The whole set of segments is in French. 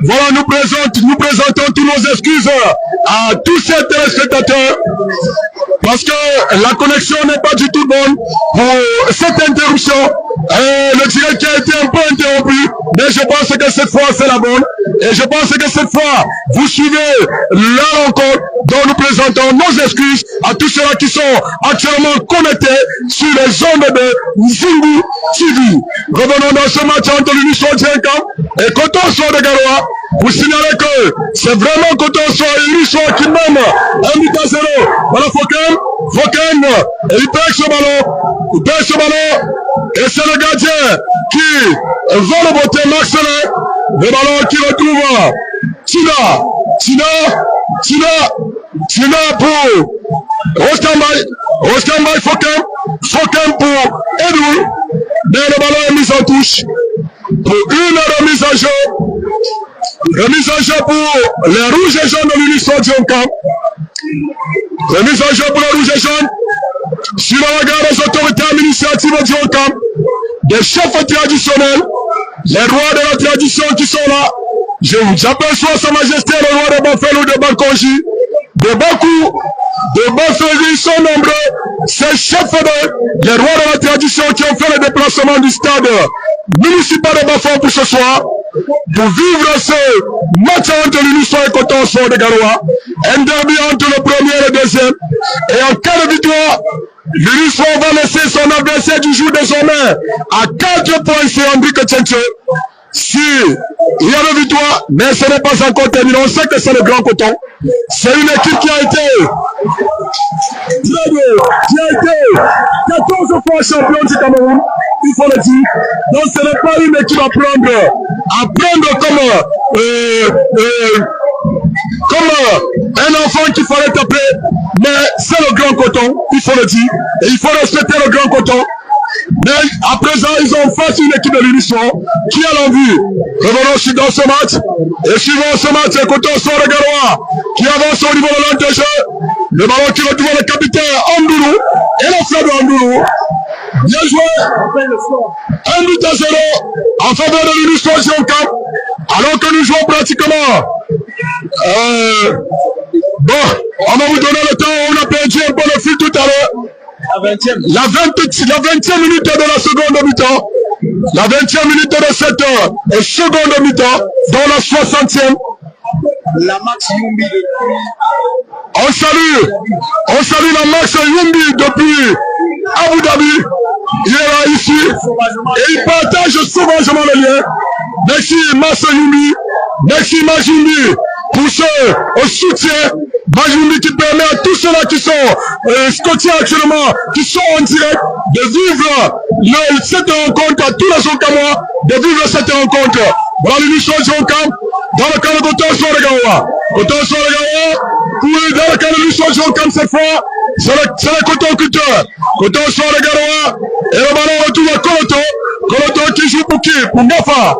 Voilà, nous présentons tous nos excuses à tous ces téléspectateurs parce que la connexion n'est pas du tout bonne pour cette interruption. Le direct qui a été un peu interrompu, mais je pense que cette fois c'est la bonne. Et je pense que cette fois, vous suivez la rencontre dont nous présentons nos excuses à tous ceux qui sont actuellement connectés sur les ondes de Zungu TV. Revenons dans ce match entre l'Union Djenka et Coton-Soir de Garoua. Vous signalez que c'est vraiment Coton-Soir et l'Union qui mène 1-0. Voilà Foken, et il perd ce ballon, et c'est le gardien qui va le botter Marcelin. Le ballon qui retrouve Tina pour Oskambaï Foken pour Edou. Mais le ballon est mis en touche pour une remise en jeu. Remise en jeu pour les rouges et jaunes de l'Union Djenka. Remise en jeu pour les rouges et jaunes. Sur la regard des autorités administratives de Djenka, des chefs traditionnels, les rois de la tradition qui sont là. J'aperçois Sa Majesté le roi de Bafel ou de Bankonji, de Bakou, de Bafeli sont nombreux. Ces chefs les rois de la tradition qui ont fait le déplacement du stade municipal de Bafel pour ce soir, pour vivre ce match entre l'Union et Coton-Soir de Garoua, un derby entre le premier et le deuxième, et en cas de victoire, l'Union va laisser son adversaire du jour désormais à 4 points, c'est Andrique Tchenche. Si il y a une victoire, mais ce n'est pas encore terminé, on sait que c'est le Grand Coton. C'est une équipe qui a été 14 fois champion du Cameroun, il faut le dire. Donc ce n'est pas une équipe à prendre comme un enfant qu'il fallait taper, mais c'est le Grand Coton, il faut le dire, et il faut respecter le Grand Coton. Mais à présent, ils ont face une équipe de l'Union qui a l'envie. Revenons dans ce match. Et suivant ce match, c'est Coton-Soir de Garoua qui avance au niveau de l'entrejeu. Le ballon qui retrouve le capitaine Andoulou et la fleur de Andoulou. Bien joué. 1-0 en faveur de l'Union Djenka. Alors que nous jouons pratiquement. Bon, on va vous donner le temps. On a perdu un peu le fil tout à l'heure. La 20e minute de la seconde mi-temps. La 20e minute de cette seconde mi-temps. Dans la 60e. La Max Yumbi depuis. On salue la Max Yumbi depuis Abu Dhabi. Il est là ici. Et il partage sauvagement le lien. Merci Max Yumbi. Merci Max Yumbi pour ce soutien. Majumbi qui permet à tous ceux-là qui sont scotchés actuellement, qui sont en direct, de vivre cette rencontre, à tous les Zonkamois, de vivre cette rencontre. Voilà l'Union Djenka, dans le cas de Coton-Soir de Garoua. Coton-Soir de Garoua, puis dans le cas de l'Union Djenka cette fois, c'est le coton-culteur. Coton-Soir de Garoua, et le ballon retourne à Koloto. Koloto qui joue pour qui? Pour Gafa.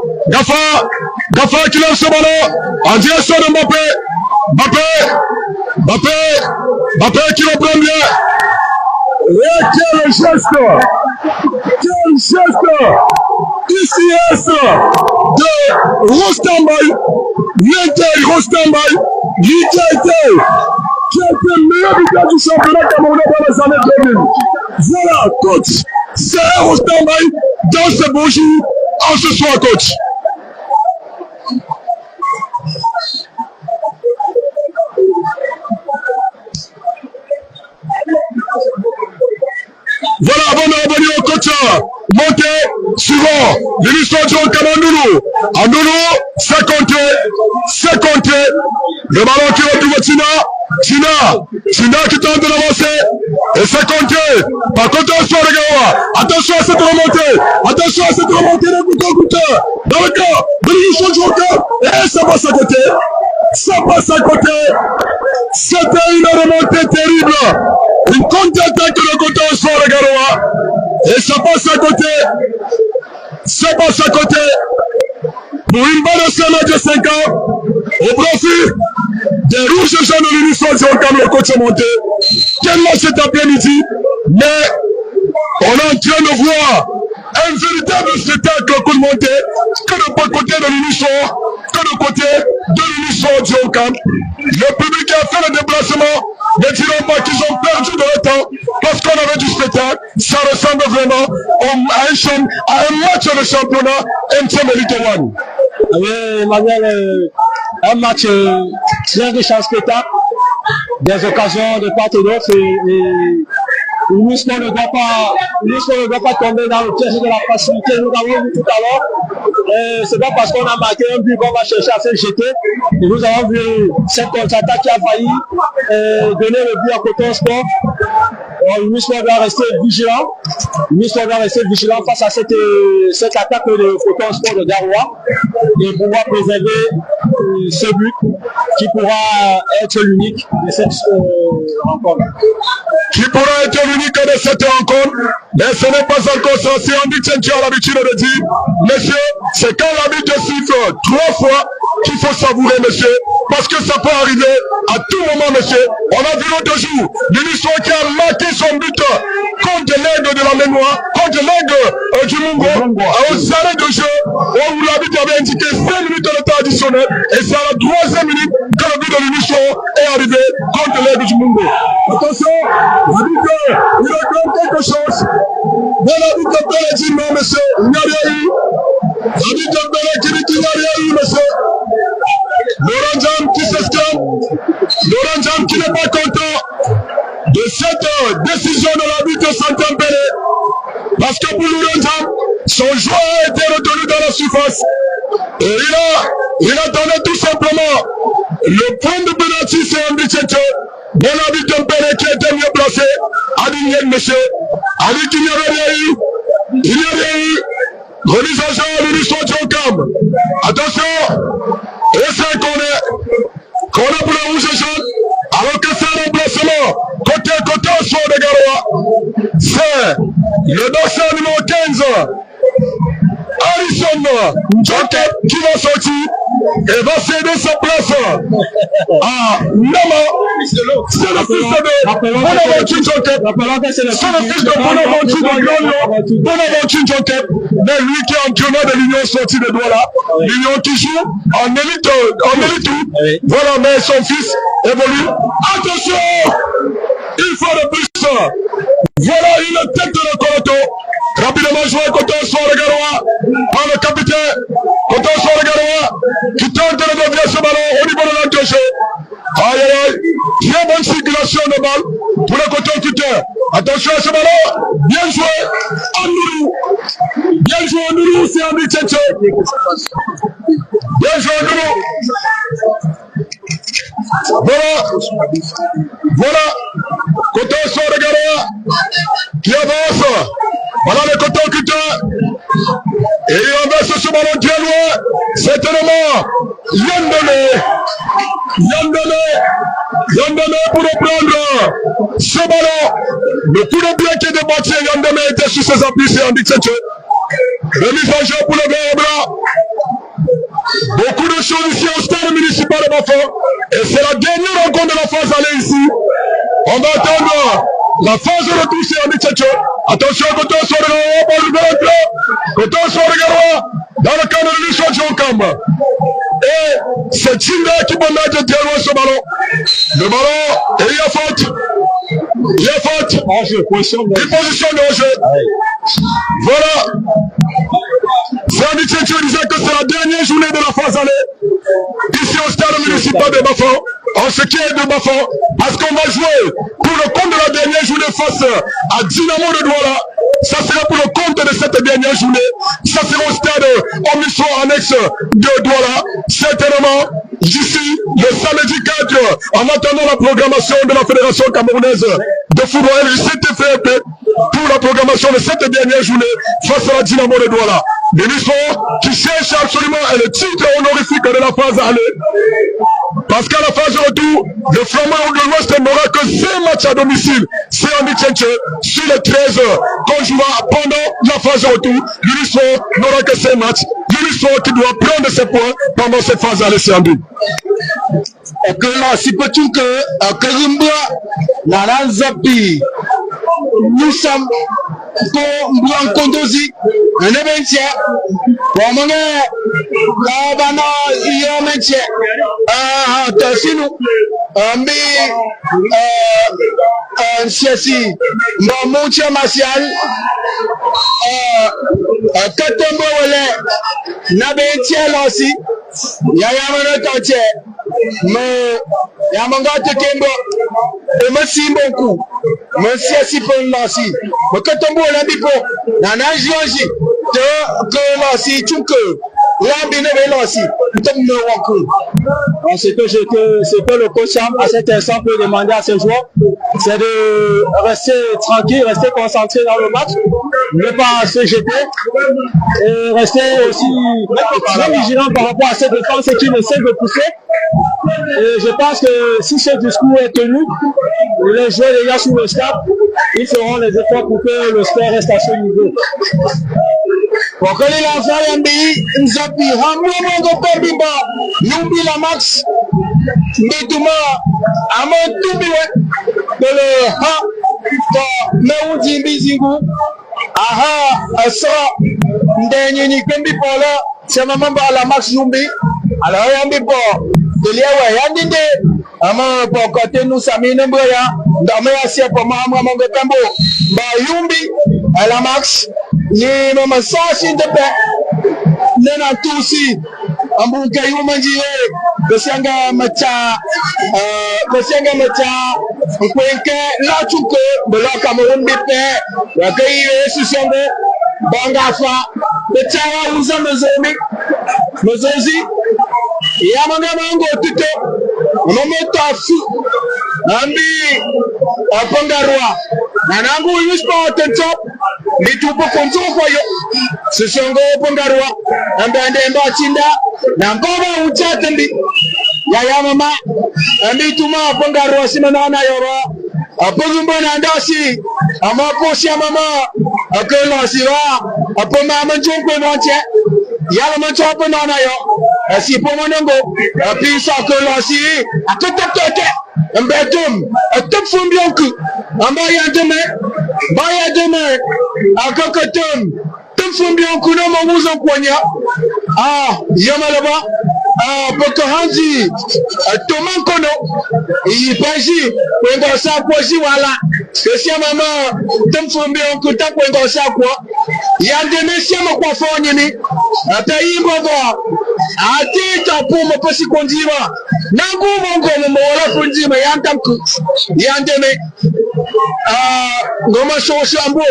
Gafa qui lève ce ballon en direction de Mbappé. Mbappé qui reprend bien. Et quel geste! Ici de Rostambaï, l'Inter Rostambaï, qui a été le meilleur buteur du championnat camerounais dans les années 2000. Voilà, coach, c'est Rostambaï dans ce beau jour, en ce soir, coach. Voilà, avant de revenir au coach, montez, suivant, l'Union Djenka Andoulou, c'est compté, le ballon qui retrouve Tina qui tente de l'avancer, et c'est compté, par contre, attention à cette remontée de Coton-Culteur, dans le cas de l'Union Djenka, et ça passe à côté, c'était une remontée terrible, une contre-attaque de Coton-Soir de Garoua, et ça passe à côté, pour une balle de 5 mètres de 5 ans, au profit des rouges et jaunes de l'Union Djenka, le coach est monté. Quel match cet après-midi, mais on est en train de voir un véritable spectacle coup de montée, que de bon côté de l'Union, que le côté de l'Unisson du Haut-Camp. Le public qui a fait le déplacement ne diront pas qu'ils ont perdu de leur temps parce qu'on avait du spectacle. Ça ressemble vraiment à un match de championnat MTM Elite One. Oui, Emmanuel, un match très riche en spectacle, des occasions de part et d'autre et l'Unisson ne doit pas tomber dans le piège de la facilité. Nous avons vu tout à l'heure, c'est pas parce qu'on a marqué un but qu'on va chercher à faire jeter. Et nous avons vu cette contre-attaque qui a failli donner le but à Coton Sport. L'Unisson doit rester vigilant. L'Unisson doit rester vigilant face à cette attaque de Coton Sport de Garoua et pouvoir préserver ce but qui pourra être l'unique de cette rencontre. Qui pourra être l'unique de cette rencontre, mais ce n'est pas encore ça. C'est Andy Chen qui a l'habitude de dire, monsieur, c'est quand l'arbitre siffle 3 fois qu'il faut savourer, monsieur, parce que ça peut arriver à tout moment, monsieur. On a vu l'autre jour, l'Unisson qui a marqué son but contre l'aigle de la mémoire, contre l'aigle du Mungo, aux arrêts de jeu, où l'arbitre avait indiqué 5 minutes de temps additionnel, et c'est à la 3e minute que le but de l'Unisson est arrivé contre l'aigle du Mungo. Attention, l'arbitre, il réclame quelque chose. Mais l'arbitre Belé dit non, monsieur, il n'y a rien eu. L'arbitre Belé qui dit qu'il n'y a rien eu, monsieur. Laurent Jam qui s'exclame. Laurent Jam qui n'est pas content de cette décision de l'arbitre Santan Belé. Parce que pour Laurent Jam, son joueur a été retenu dans la surface. Et il attendait tout simplement le point de pénalty, c'est Andy Tchétché. Bon arbitre Belé qui était mieux placé. A dit rien, monsieur. A dit qu'il n'y avait rien eu. Il n'y a rien eu. Remise en jeu à l'Unisson du Haut-Camp. Attention. Et c'est un corner pour le rouge et jaune. Alors que c'est un remplacement. Côté au soir de Garoua. C'est le dossier numéro 15. Harrison Jockey qui va sortir et va céder sa place à Nama. C'est le fils de Bonaventure Jockey. C'est le fils de Bonaventure de Glorieux. Bonaventure Jockey. Mais lui qui est entraîneur de l'Union sortie de Douala. L'Union qui joue en élite tout. Voilà, mais son fils évolue. Attention! Il faut le plus. Voilà une tête de la Coroto. Rapidement joué Coton Sport de Garoua par le capitaine Coton Sport de Garoua qui tente de dévier ce ballon au niveau de l'entrejeu. Aïe aïe aïe, très bonne circulation de balle pour le Coton Cutter. Attention à ce ballon, bien joué Anourou. Bien joué Anourou, c'est Andy Tchétché. Bien joué Anourou. Voilà, Coton Sport de Garoua qui avance. Voilà le Coton Cutter. Et il renverse ce ballon très loin. Certainement, Yandele pour reprendre ce ballon. Le coup de pied qui est débattu, Yandele était sur ses appuis, c'est Andy Tchétché. Remise en jeu pour le vert et blanc. Beaucoup de choses ici au stade municipal de Bafang. Et c'est la dernière rencontre de la phase aller ici. On va attendre la phase de retour, c'est Andy Tchétché. Attention, Coton Sport de Garoua, pour le vert et blanc. Coton Sport de Garoua, dans le cadre de l'Unisson du Haut-Camp. Et c'est Tinda qui bandage très loin ce ballon. Le ballon, et il y a faute. Il y a faute. Position de jeu. Voilà. C'est Andy Tchétché disait que c'est la dernière journée de la phase aller. Ici au stade municipal de Bafang. En ce qui est de Bafang. Parce qu'on va jouer pour le compte de la dernière journée face à Dynamo de Douala. Ça sera pour le compte de cette dernière journée. Ça sera au stade Omission annexe de Douala. Certainement, d'ici le samedi 4, en attendant la programmation de la Fédération camerounaise de football, CTFP, pour la programmation de cette dernière journée face à la Dynamo de Douala. L'Unisson qui cherche absolument le titre honorifique de la phase aller. Parce qu'à la phase de retour, le Flamand de l'Ouest n'aura que 5 matchs à domicile. C'est Andy Tchétché sur les 13 qu'on jouera pendant la phase de retour. L'Unisson n'aura que 5 matchs. L'Unisson qui doit prendre ses points pendant cette phase aller, c'est Andy. Si peut-il que Karimba Naranzapi, nous sommes pour Mbouan Kondozi, un événement, Bon, mon gars, il y a un métier. Sinon, mon cher Martial, Katombo Nabe Tiel aussi, Yayamano Tiel, mais Yamango Tekembo, et merci beaucoup, merci si pour lancer, mais Katombo Nabipo, Nana Joji, que lancer, tout que. Ce que le coach à cet instant peut demander à ses joueurs, c'est de rester tranquille, rester concentré dans le match, ne pas se jeter et rester aussi très vigilant par rapport à cette défense qui essaie de pousser. Et je pense que si ce discours est tenu, les joueurs déjà sur le stade, ils feront les efforts pour que le score reste à ce niveau. Pour que les enfants Yambi, Nzapi, Hamouamango Pembiba, Numbi la Max, Mbitouma, Amon Toubiwe, de le Ha, de Meoudi Mbizingu, Aha, Asa, Ndenyini Pembi Pola, c'est maman la Max Numbi, alors Yambi Bo, de l'Iawa Yandinde, Amon pour côté nous Sami Nemboya, Damé Asia pour Mamango Pembo, Ba Yumbi, à la Max, ni mama sasi de paix nena tusi ambuka yumanji besanga macha kwenke la chuke bela Cameroun bipe wakai susonde bangafa becha uza mezozi yamanga mango tuto momoto afu ambi apangarwa nanangu yuspa top Bitupo konzo kwayo Sisongo pongarwa Ambande mba chinda Namboba uchatembi Yaya mama Ambituma pongarwa Simanana yora Apogumbo nandasi Amaposia mama Akela siwa Apoma manchokwe manche Yala manchokwe nana yo Asipo manongo Apisa akela si Akotatote Mbetum Atopfumbionku Ambaya deme Akakotum Tumfumbionku no mamuzo kwanya Yamalaba Pokohanzi Tomankono Ipaji Kwengo sakwa jiwala Kesia mama Tumfumbionku ta kwengo sakwa Yandeme siama kwa fonyini Atayimbo va Atita puma pasi konjiwa Nangu mongo mwala funjima yantamku Yandeme Ngoma Shoshambo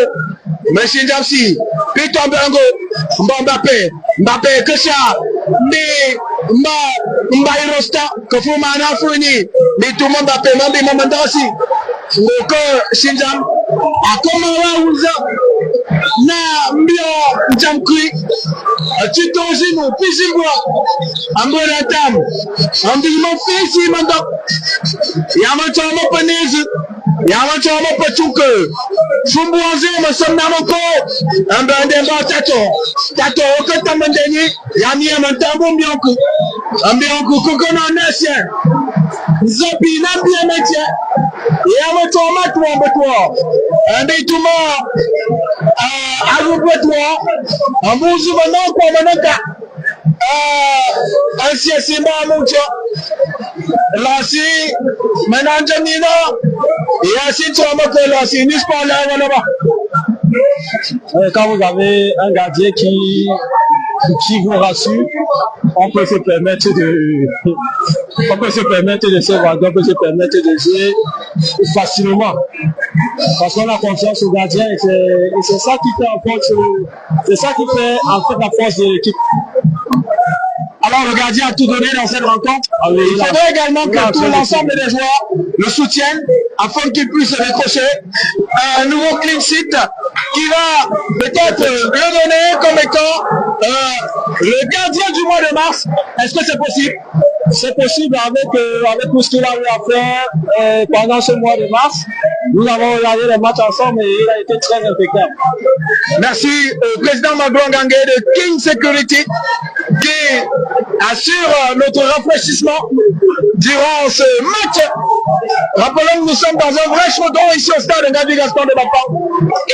Meshinjamsi Pito Mbango Mbappe Kesha Mba Irosta Kafuma Anafuni Mituma Mbappe Mambi Mamandasi Ngoko Shinjam Akoma Wauza Na Mbio Njamkui Chitozimu Pisimbwa Ambona Tam Ambimo Fesi Mandok Yamachama Panezi Yamachama Pachuke Fumbuanze Masamnamoko Ambandemba Tato Okatamandeni Yami Amantambo Mbionku Kokono Nation Zopi Napi Ametia Yamachama Tuambetwa Ambituma Arubetwa Amuzu Manoko Manaka Ansia Simba Mucho Lasi Mananjanino Yacine Tuamoko Lasi Nispala Wanaba. Quand vous avez un gardien qui vous rassure, on peut se permettre de se vendre, on peut se permettre de jouer facilement. Parce qu'on a confiance au gardien et c'est ça qui fait en fait la force de l'équipe. Alors le gardien a tout donné dans cette rencontre. Il faudrait également que tout l'ensemble des joueurs le soutiennent afin qu'il puisse décrocher un nouveau clean sheet qui va peut-être le donner comme étant le gardien du mois de mars. Est-ce que c'est possible? C'est possible avec tout ce qu'il a eu à faire pendant ce mois de mars. Nous avons regardé les matchs ensemble et il a été très impeccable. Merci au président Magloire Gangué de King Security qui assure notre rafraîchissement durant ce match. Rappelons que nous sommes dans un vrai chaudron ici au stade de Ngabi Gaston de Bapa.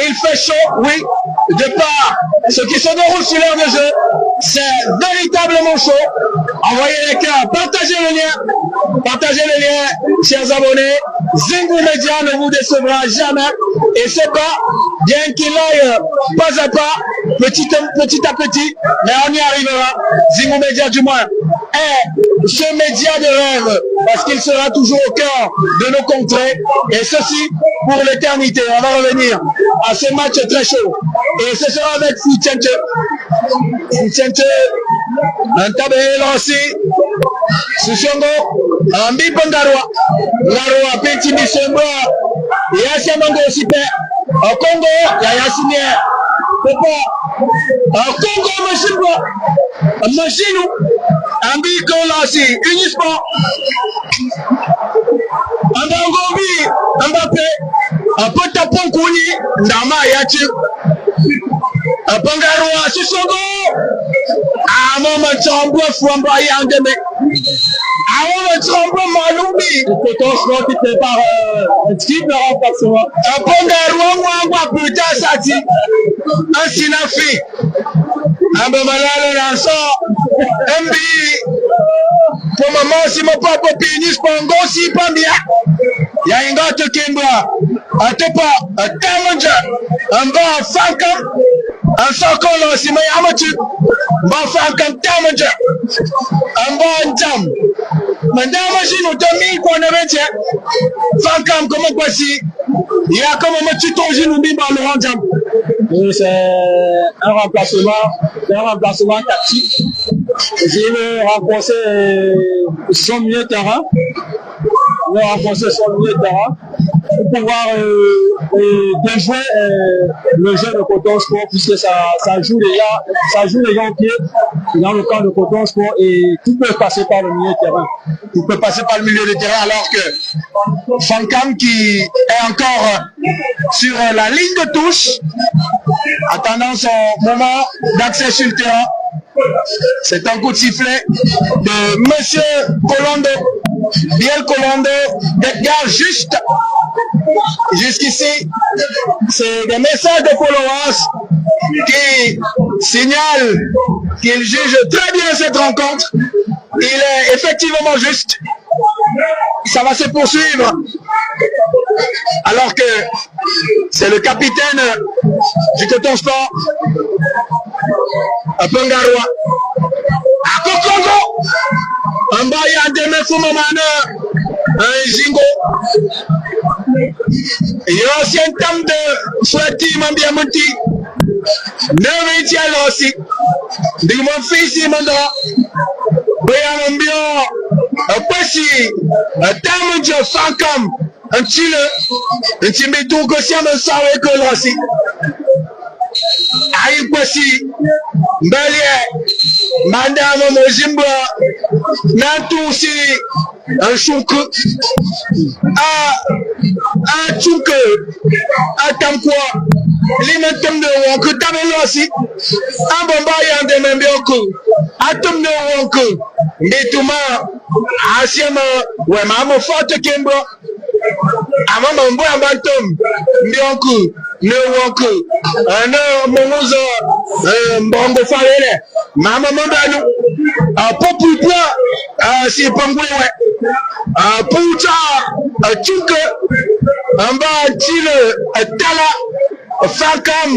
Il fait chaud, oui, de par ce qui se déroule sur l'air de jeu. c'est véritablement chaud. Envoyez les cœurs, partagez le lien, chers abonnés. Zingo Media ne vous décevra jamais. Et c'est pas, bien qu'il aille pas à pas, petit à petit, mais on y arrivera. Zingo Media du moins est ce média de rêve, parce qu'il sera toujours au cœur de nos contrées, et ceci pour l'éternité. On va revenir à ce match très chaud, et ce sera avec Fouchente, un tabé lancé, Sushongo, un bipangarwa, Garwa, petit Bissongo, Yassiamango Sipe, au Congo, Yayassine, Papa, au Congo, Machine, un bico lancé, Unisport, un Bangobi, un Mbappé, un Potapon Kouni, Nama Yachi, un Bangarwa, Sushongo, un moment de Fouamba Yandeme. Le coton sport qui prépare un type de remplacement. Un bon putain, ça dit. Un sinafi. Un bon malade lanceur. Un billet. Pour le moment, si mon papa pénis, pour un gros si pas bien. Il y a un gars qui est un tepa, un tamange, un bon fankam. Un sokolo, si mon amateur. Bon fankam tamange. Un bon jam. Madame, si nous t'aimons qu'on avait dit, Fankam, comment voici, il y a comme un petit tongi nous dit, le rendam. C'est un remplacement tactique. J'ai renforcé son milieu de terrain. Pour pouvoir déjouer le jeu de Coton Sport, puisque ça joue les gens pieds dans le camp de Coton Sport, et tout peut passer par le milieu de terrain. Tout peut passer par le milieu de terrain, alors que Fankam, qui est encore sur la ligne de touche, attendant son moment d'accès sur le terrain. C'est un coup de sifflet de Monsieur Colombo, Biel Colombo, d'Edgar juste. Jusqu'ici, c'est des messages de followers qui signalent qu'il juge très bien cette rencontre. Il est effectivement juste. Ça va se poursuivre. Alors que c'est le capitaine du Coton Sport, Bangarwa, à Kokongo, un bail à demain Foumamana, un Jingo. Il y a aussi un tam de Swati Mambiamouti, 9e aussi. De mon fils, il m'a dit, un petit, un tam de Fankam, un chile, un chimé-tout que si on me savait que là aussi. Aïe, voici, Bélier, Madame Mojimba, Nantou aussi, un chouk, un chouk, un tamkwa, l'inatom de Wonk, Tamelo aussi, un bombayan de Membioko, un tom de Wonk, Netouma, Asiama, ouais, maman forte Kembo, à maman bois un bantom, Mbionku, ne Wonk, un Momozo, Mbongo Falele, maman Mandano, un popu plat, si Pangoué, un Poucha, un Tchouk, un bas Tile, un Tala, Fankam,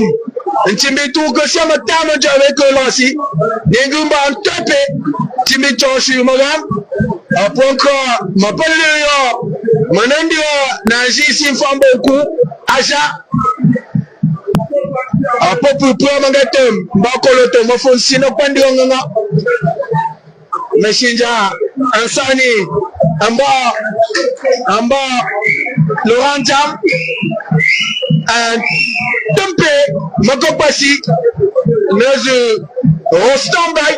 un Timbitou, que si on me tame avec l'ansi, Ningumba un topé, Timbitou sur Mogam, un point encore, ma pelle mon indio, Nanji Simfam beaucoup, Aja, un peu plus mangatum, Bakoloto, mon fond, sinon Pandionganga, Messinja, un Sani, un bas, Laurent Jam, un Tempé, Makopasi, Nezu, Rostambay,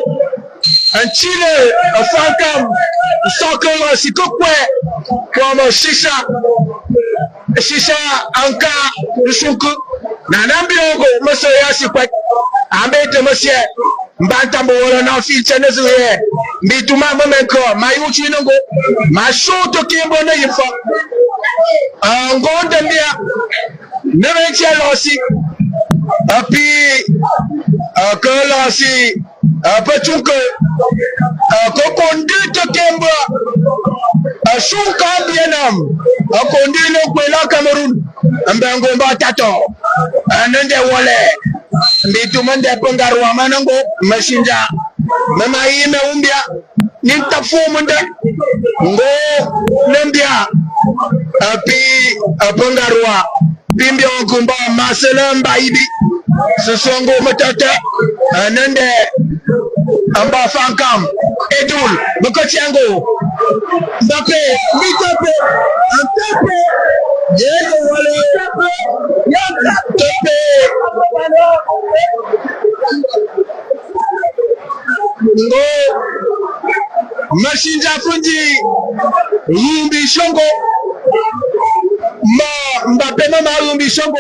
un Chile, un Fankam, Sokolo, Sikokwe, comme Shisha, Anka, Nusuku, Nanambiongo, Monsieur Yassikwek, Ambete Monsieur, Mbantambo, non, fil Chenezué, Mituma Momenko, Mayuchi Nongo, Mashoto Kimbo Neyifa, un grand demi-heure, 9e aussi, et puis, que là aussi, Pachunke, Kokondi Tekemba, Shunka Bienam, Kondi Lokwela Cameroun, Mbangomba Tato, Nende Wale, Bitumande Pongarwa Manango, Meshinja, Mamaime Umbia, Ninta Fumunda, Ngo, Nambia, Pi Pongarwa, Bimbion Kumba, Marcelin Baibi, Sosongo Matata, Nende. Amba Fankam, Edul, Mokochango, Mbappé, Mbappé, Mbappé, Diego Wale, Mbappé, Ngo, Machinja Fundi, Yumbi Shongo, Mbappé Mama Yumbi Shongo,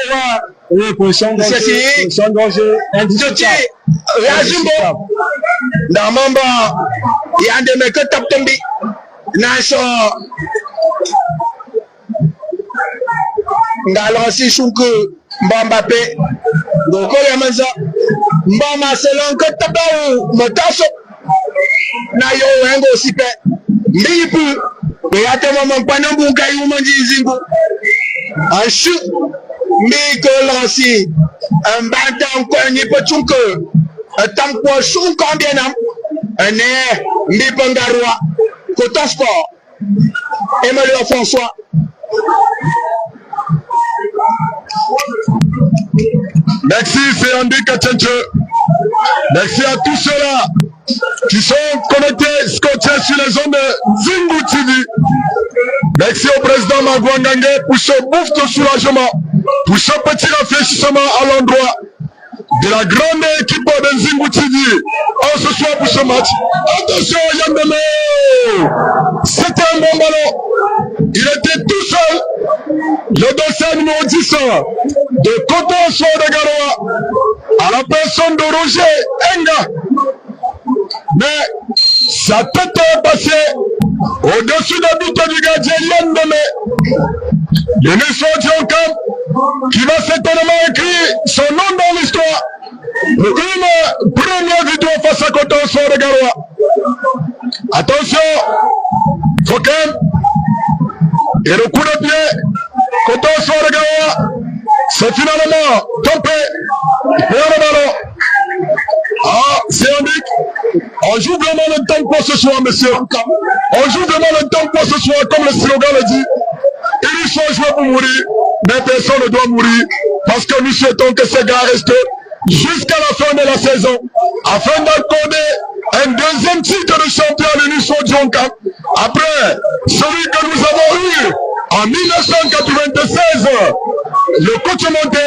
oui, position danger, indiscutable. Rajimbo, Namamba, Yande Meke Taptembi, Naso, Ngalansi Shunku, Mbappé, Goko Yamanza, Mbama Selon Kotabau, Motaso, Nayo Wengo Sipe, Mipu, Yatama Mampanambu Kayumanji Zingu, Anshu, Miko Lansi, Mbata Nkwenye Pachunke, Tampo Shun Kambianam, Ne, Mbipangarwa, Coton Sport, Emmanuel François. Merci, c'est Andy Kachenche. Merci à tous ceux-là qui sont connectés, scotchés sur les ondes de Zingu TV. Merci au président Magouangangé pour ce bouffe de soulagement, pour ce petit réfléchissement à l'endroit de la grande équipe de Zingu TV. Ce soir pour ce match. Attention, Yandeme! C'était un bon ballon. Il était tout seul. Le dossier numéro 10 de Coton Soir de Garoua à la personne de Roger Enga. Mais sa tête est passée au-dessus de but du gardien Yandeme. Le Nissan Dionkam qui va certainement écrire son nom dans l'histoire. Une première vidéo face à Coton Soir de Garoua. Attention, Fokem. Et le coup de pied, Coton Soir de Garoua, c'est finalement tombé. Et le ballon. Ah, c'est indique. On joue vraiment le tempo ce soir, monsieur. On joue vraiment le tempo ce soir, comme le slogan le dit. Ils sont joués pour mourir, mais personne ne doit mourir. Parce que nous souhaitons que ces gars restent jusqu'à la fin de la saison, afin d'accorder un deuxième titre de champion à l'Union Dionkam. Après celui que nous avons eu en 1996, le coach monté,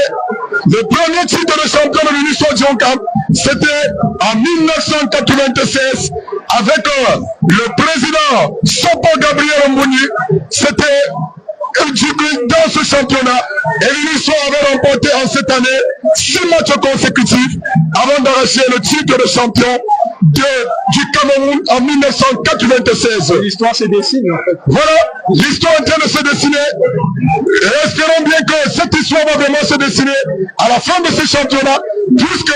le premier titre de champion de l'Union Dionkam, c'était en 1996 avec le président Sopo Gabriel Mbouni. C'était dans ce championnat, et l'Union avait remporté en cette année 6 matchs consécutifs avant d'arracher le titre de champion du Cameroun en 1996. L'histoire se dessine en fait. Voilà, l'histoire est en train de se dessiner. Et espérons bien que cette histoire va vraiment se dessiner à la fin de ce championnat, puisque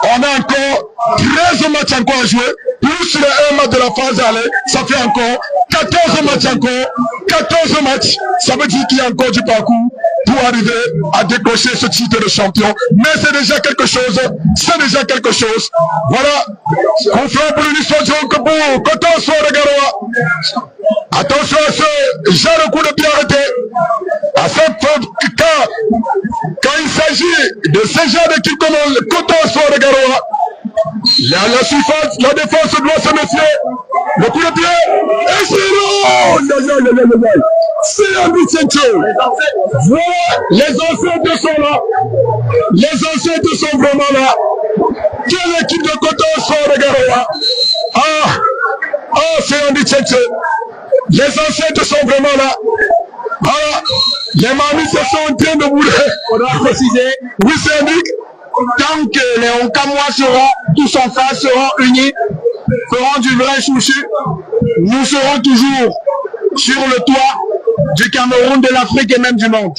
on a encore 13 matchs encore à jouer, plus le 1 match de la phase aller, ça fait encore 14 matchs encore, 14 matchs, ça veut dire qu'il y a encore du parcours pour arriver à décrocher ce titre de champion. Mais c'est déjà quelque chose, c'est déjà quelque chose. Voilà, confiant pour l'Union Dionkam, Coton Soir de Garoua. Attention à ce genre de coup de pied arrêté. À cette quand il s'agit de ce genre d'équipe comme le Coton Soir de Garoua, la surface, la défense doit se méfier. Le coup de pied, et c'est long. C'est ambitieux. Voilà, les ancêtres sont là. Les ancêtres sont vraiment là. Quelle équipe de Coton Soir de Garoua. C'est ambitieux. Les ancêtres sont vraiment là. Voilà, les mamies se sont en train de bouler. On doit préciser. Oui, c'est indique. Tant que les Onkamois seront tous en face, seront unis, feront du vrai chouchou, nous serons toujours sur le toit du Cameroun, de l'Afrique et même du monde.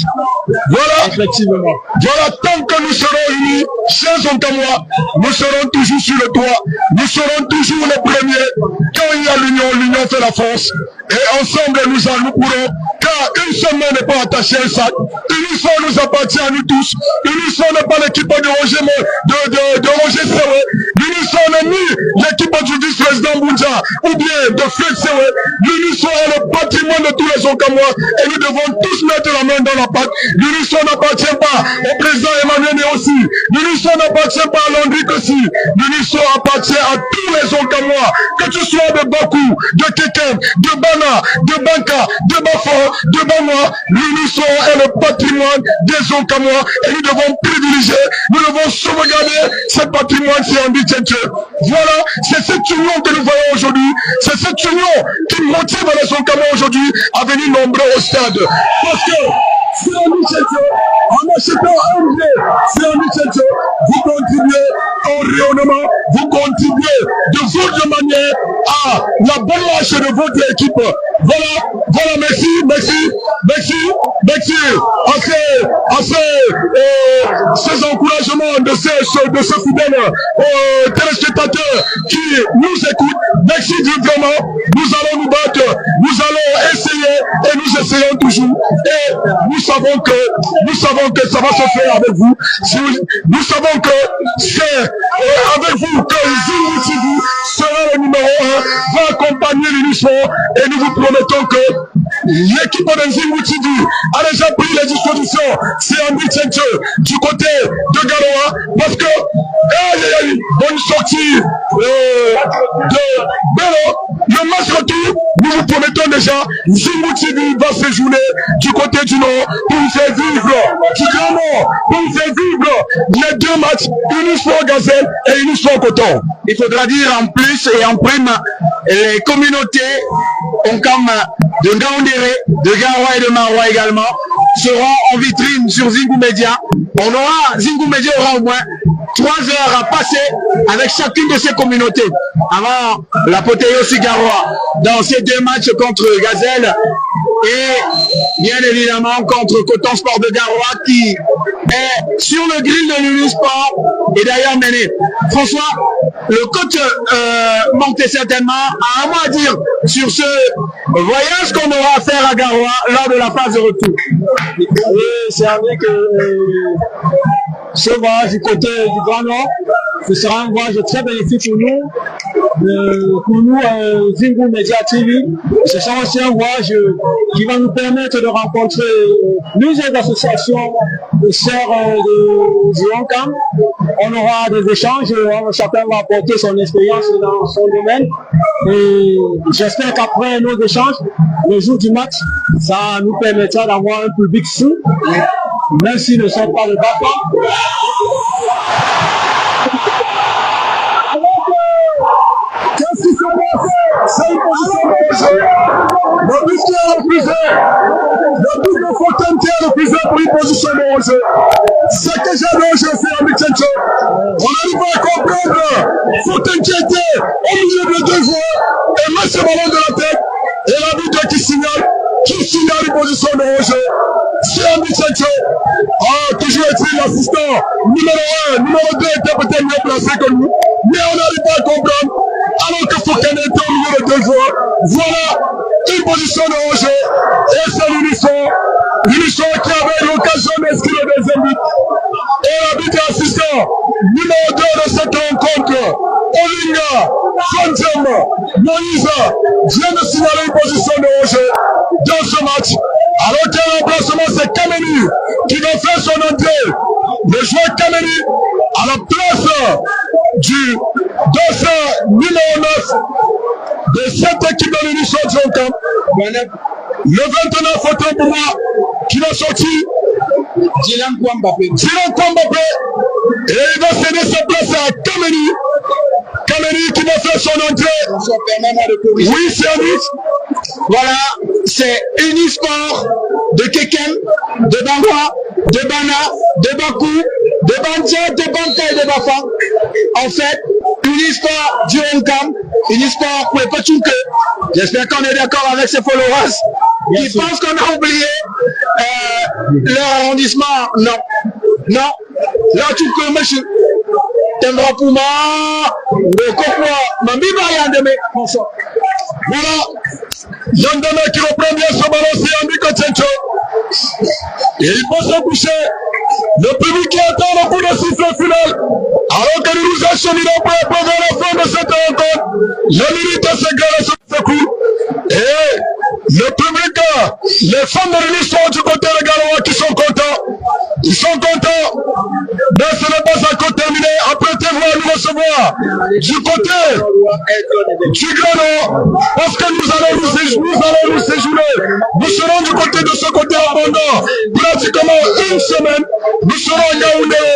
Voilà. Effectivement. Voilà, tant que nous serons unis, chers Ontamois, nous serons toujours sur le toit. Nous serons toujours les premiers. Quand il y a l'union, l'union fait la force. Et ensemble, nous pourrons, car une seule main n'est pas attachée à un sac. L'unisson nous appartient à nous tous. L'unisson n'est pas l'équipe de Roger Sewe. L'unisson n'est ni l'équipe du vice-président Bounja ou bien de Fred Sewe. L'unisson est le patrimoine de tous les Onkamois et nous devons tous mettre la main dans la pâte. L'unisson n'appartient pas au président Emmanuel aussi. L'unisson n'appartient pas à Landry aussi. L'unisson appartient à tous les Onkamois, que tu sois de Bakou, de Kekem, de Bana, de Banka, de Bafo, de Banois. L'unisson est le patrimoine des Onkamois et nous devons privilégier, nous devons sauvegarder ce patrimoine, c'est Andy Tchétché. Voilà, c'est cette union que nous voyons aujourd'hui, c'est cette union qui motive les Onkamois aujourd'hui à venir nombreux au stade. Parce que c'est Andy Tchétché, en achetant un billet, c'est Andy Tchétché, vous contribuez au rayonnement, vous contribuez de votre manière à la bonne marche de votre équipe. Voilà, merci, à ces encouragements de ce fidèle téléspectateurs qui nous écoutent. Merci vraiment, nous allons nous battre, nous allons essayer et nous essayons toujours. Et nous savons que ça va se faire avec vous. Nous savons que c'est avec vous que Zingou TV sera le numéro 1, va accompagner l'unisson et nous vous promettons que l'équipe de Zingou TV a déjà pris les dispositions. C'est Andy Tchétché du côté de Garoua parce que bonne sortie de Bello. Le match retour, nous vous promettons déjà, Zingou TV va séjourner du côté du Nord pour faire vivre du Grand Nord, pour faire vivre les deux matchs, Unisson Gazelle et Unisson Coton. Il faudra dire en plus et en prime, les communautés Onkam de Ngaoundéré, de Garoua et de Maroua également seront en vitrine sur Zingou Média. Zingou Média aura au moins 3 heures à passer avec chacune de ces communautés avant l'apothéose Garoua dans ces 2 matchs contre Gazelle et bien évidemment contre Coton Sport de Garoua qui est sur le grill de l'Unisport et d'ailleurs mené. François, le coach Monté certainement a un mot à dire sur ce voyage qu'on aura à faire à Garoua lors de la phase de retour. Oui, c'est vrai que ce voyage du côté du Grand Nord, ce sera un voyage très bénéfique pour nous, Zingou Média TV. Ce sera aussi un voyage qui va nous permettre de rencontrer plusieurs associations de sœurs du Onkam. On aura des échanges, chacun va apporter son expérience dans son domaine. Et j'espère qu'après nos échanges, le jour du match, ça nous permettra d'avoir un public fou, même s'ils ne sont pas de bâtons. Qu'est-ce qui se passe? C'est une position de le but qui est refusé. Le but de Fontaine qui est refusé pour une position de Roger. Ce que j'avais au jeu, c'est Andy Tchétché. On n'arrive pas à comprendre. Fontaine qui était au milieu de 2 joueurs et met ce ballon de la tête. Et l'arbitre qui signale une position de Roger. C'est Andy Tchétché. Toujours est-il l'assistant numéro 1, numéro 2 était peut-être mieux placé que nous. Mais on n'arrive pas à comprendre. Alors que Fontaine était au milieu de 2 joueurs. Voilà une position de Roger. Et c'est l'unisson qui avait l'occasion d'inscrire le 2e but. Et l'arbitre assistant numéro 2 de cette rencontre, Olinga, Fonzem, Moïse, vient de signaler une position de Roger dans ce match. Alors que l'emplacement c'est Kameni qui va faire son entrée. Le joueur Kameni à la place du dossard numéro 9 de cette équipe de l'unisson du Onkam. Le 29 autant pour moi qui va sortir Dylan Kwambapé. Et il va céder sa place à Kameni. Kameni qui va faire son entrée. Oui, c'est un but. Voilà, c'est Unisport de Kekem, de Bangwa, de Bana, de Bakou, de Bandia, de Banka et de Bafa. En fait, Unisport du Onkam, Unisport pour les Pachouke. J'espère qu'on est d'accord avec ces followers. qui pensent qu'on a oublié leur arrondissement. Non. Non. Là, tout comme monsieur. T'aimeras pour moi. Le coco, ma biba yandeme. Voilà. Yandeme qui reprend bien ce ballon, c'est Andy Kotsencho. Et il peut se coucher. Le public qui attend le coup de sifflet final. Alors que nous nous acheminons pour la fin de cette rencontre. Le militaire s'égale sur ce coup. Et le public, les fans de l'Unis sont du côté des Galois qui sont contents. Ils sont contents. Mais ce n'est pas encore terminé. Apprêtez-vous à nous recevoir du côté du Grano. Parce que nous allons nous séjourner. Nous serons du côté de ce côté pendant pratiquement une semaine. Nous serons à Yaoundé,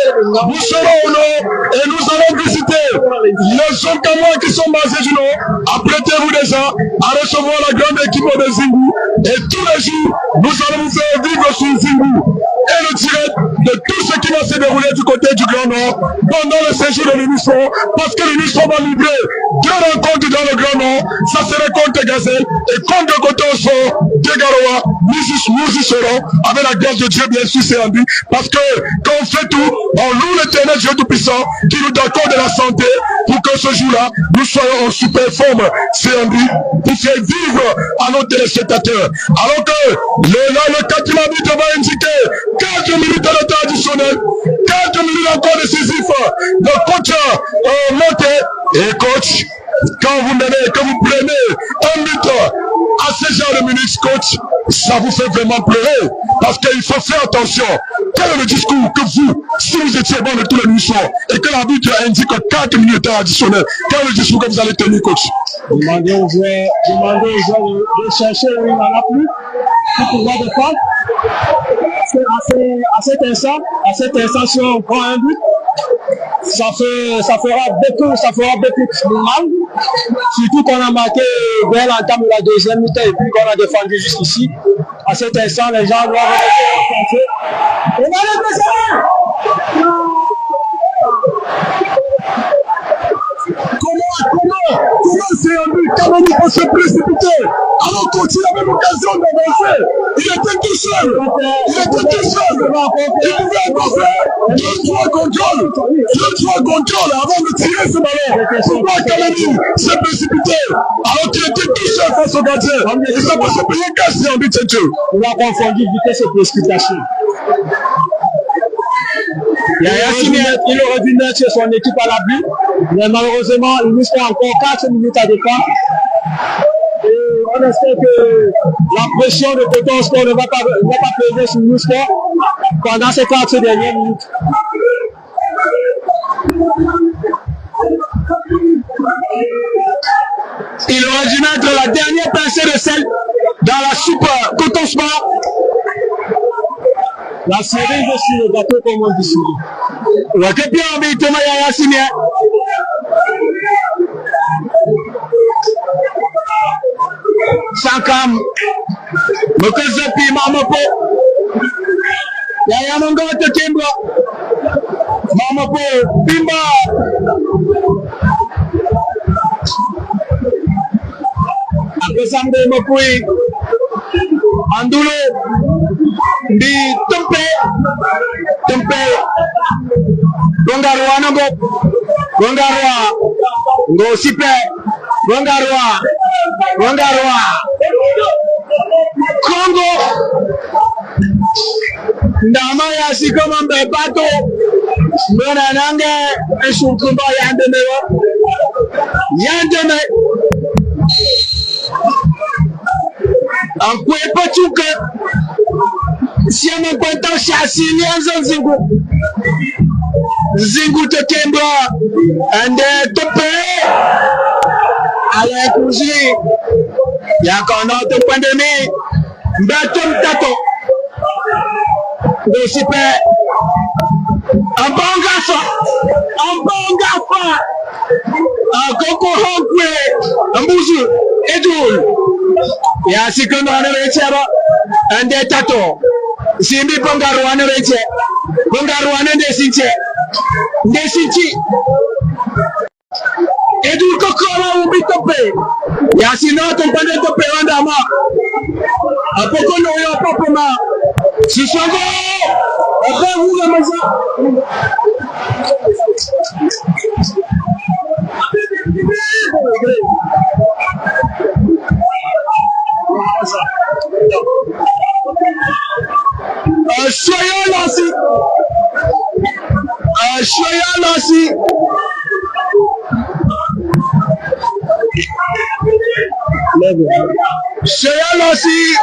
nous serons au nord et nous allons visiter les Zonkamois qui sont basés du nord. Apprêtez-vous déjà à recevoir la grande équipe de Zingou. Et tous les jours, nous allons vous faire vivre sur Zingou. Et le direct de tout ce qui va se dérouler du côté du Grand Nord pendant le séjour de l'Unisson, parce que l'Unisson va livrer deux rencontres dans le Grand Nord. Ça serait contre Gazelle et contre le côté au sort de Garoua. Nous y serons avec la grâce de Dieu, bien sûr, c'est Andy, parce que quand on fait tout, on loue l'éternel Dieu Tout-Puissant qui nous accorde de la santé pour que ce jour-là, nous soyons en super forme, c'est Andy, pour faire vivre à nos téléspectateurs. Alors que le 4 arbitre va indiquer 4 minutes de temps additionnel, 4 minutes encore décisif. Le coach monté et coach, quand vous menez, que vous prenez un but à ce genre de minutes, coach, ça vous fait vraiment pleurer. Parce qu'il faut faire attention. Quel est le discours que vous, si vous étiez bon de tous les missions et que l'arbitre indique 4 minutes additionnel, quel est le discours que vous allez tenir, coach? Demandez aux joueurs de chercher où il n'en a plus pour pouvoir défendre. À cet instant, si on prend un but, ça fera beaucoup de mal. Surtout qu'on a marqué dès l'entame de la deuxième mi-temps et puis qu'on a défendu jusqu'ici. À cet instant, les gens doivent penser. On va le passer! Comment c'est un but? Comment il peut se précipiter? Alors qu'on a même l'occasion d'avancer. Il était tout seul. Il pouvait encore faire 2-3 contrôles avant de tirer ce ballon. Pourquoi Kalani s'est précipité alors qu'il était tout seul face au gardien? Il ne s'est pas se payer cash, c'est un but, c'est Dieu. On a confondu vitesse et précipitation. Il aurait dû mettre son équipe à l'abri, mais malheureusement, il nous faut encore 4 minutes à défendre. Et on espère que la pression de Coton Sport ne va pas peser sur nous sport pendant ces 4 dernières minutes. Il aurait dû mettre la dernière pincée de sel dans la soupe Coton Sport. La cerise sur le gâteau, comme on dit souvent. Le képion en Thomas Yaya Simien. Sankam. Mokozopi Mamopo. Yaya Mongo te Kimba. Mamopo. Bimba. Après Sambe Mopui. Andulo. Di Tempe Gongarwa Ngo Sipe Gongarwa Congo Ndama ya sikoma mbepato Mbona nange Eshukumba Yandeme Ankwe Pachuka si on est content, chassis, Zingou te Kemba, and Topé, Alain Kouji, Yakon autre point de vue, Batum Tato, Dosipe, un bon garçon, un Coco Honkwe, un Bouzou, Edoul, Yasikon on a un des Tato. Simbi Bongarouane Reche, Bongarouane Desinche, Desinchi, Edu Kokora Ubitope, Yasino Tompane Tope Andama, À Poko Noria, Papoma. Sissango. Après, vous, la maison. Soyons lancés. Soyons lancés. Soyons lancés.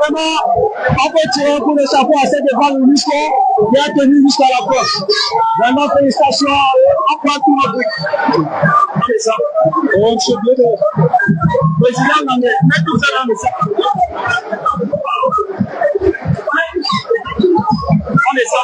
Vraiment, on peut tirer un coup de chapeau à cette devant le Lusco, qui a tenu jusqu'à la poche. Vraiment, félicitations, on prend tout notre truc. C'est ça. On se bleu. Président, on met tout ça dans le sac. On est ça.